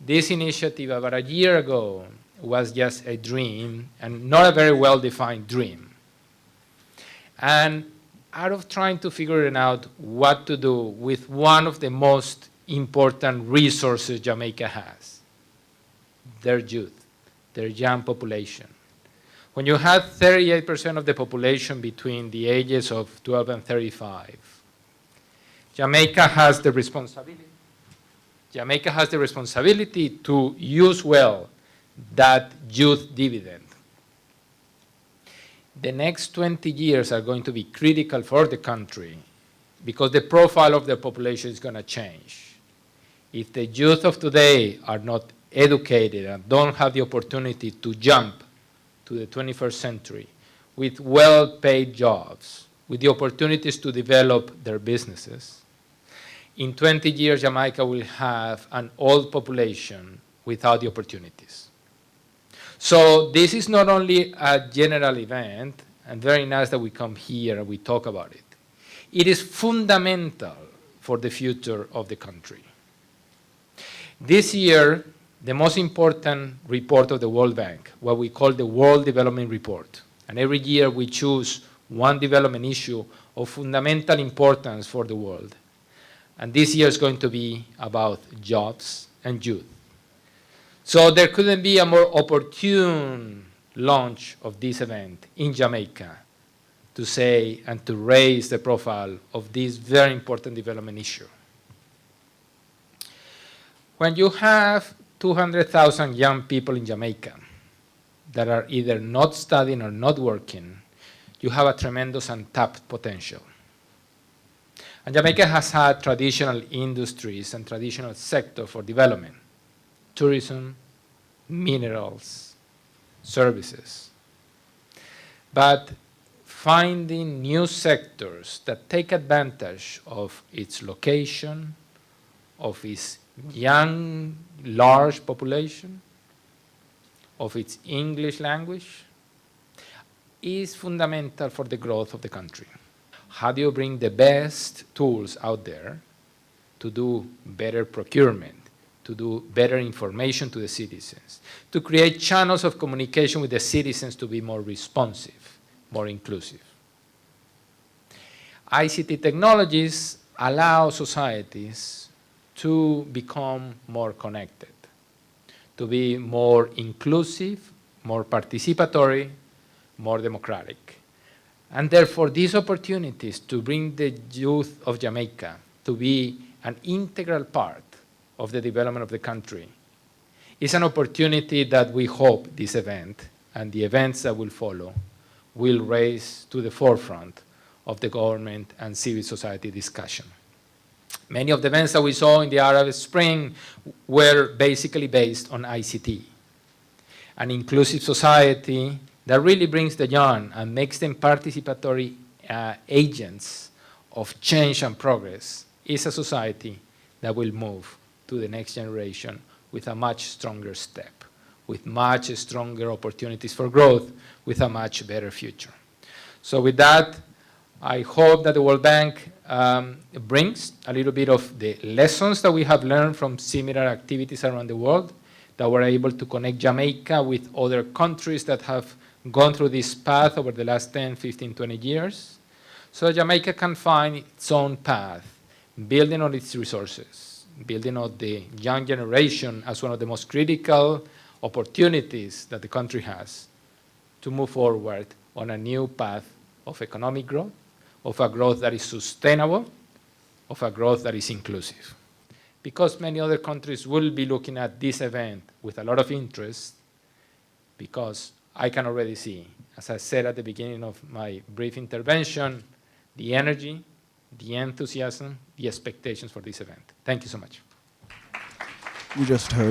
this initiative about a year ago was just a dream, and not a very well-defined dream. And out of trying to figure out what to do with one of the most important resources Jamaica has, their youth, their young population. When you have 38% of the population between the ages of 12 and 35, Jamaica has the responsibility. Jamaica has the responsibility to use well that youth dividend. The next 20 years are going to be critical for the country because the profile of the population is going to change. If the youth of today are not educated and don't have the opportunity to jump to the 21st century with well-paid jobs, with the opportunities to develop their businesses, in 20 years, Jamaica will have an old population without the opportunities. So this is not only a general event, and very nice that we come here and we talk about it. It is fundamental for the future of the country. This year, the most important report of the World Bank, what we call the World Development Report, and every year we choose one development issue of fundamental importance for the world. And this year is going to be about jobs and youth. So there couldn't be a more opportune launch of this event in Jamaica to say and to raise the profile of this very important development issue. When you have 200,000 young people in Jamaica that are either not studying or not working, you have a tremendous untapped potential. And Jamaica has had traditional industries and traditional sector for development: tourism, minerals, services. But finding new sectors that take advantage of its location, of its young, large population, of its English language, is fundamental for the growth of the country. How do you bring the best tools out there to do better procurement, to do better information to the citizens, to create channels of communication with the citizens to be more responsive, more inclusive? ICT technologies allow societies to become more connected, to be more inclusive, more participatory, more democratic. And therefore, these opportunities to bring the youth of Jamaica to be an integral part of the development of the country is an opportunity that we hope this event and the events that will follow will raise to the forefront of the government and civil society discussion. Many of the events that we saw in the Arab Spring were basically based on ICT. An inclusive society that really brings the young and makes them participatory agents of change and progress is a society that will move to the next generation with a much stronger step, with much stronger opportunities for growth, with a much better future. So with that, I hope that the World Bank brings a little bit of the lessons that we have learned from similar activities around the world, that we're able to connect Jamaica with other countries that have gone through this path over the last 10, 15, 20 years, so that Jamaica can find its own path, building on its resources, building on the young generation as one of the most critical opportunities that the country has to move forward on a new path of economic growth, of a growth that is sustainable, of a growth that is inclusive. Because many other countries will be looking at this event with a lot of interest, because I can already see, as I said at the beginning of my brief intervention, the energy, the enthusiasm, the expectations for this event. Thank you so much. You just heard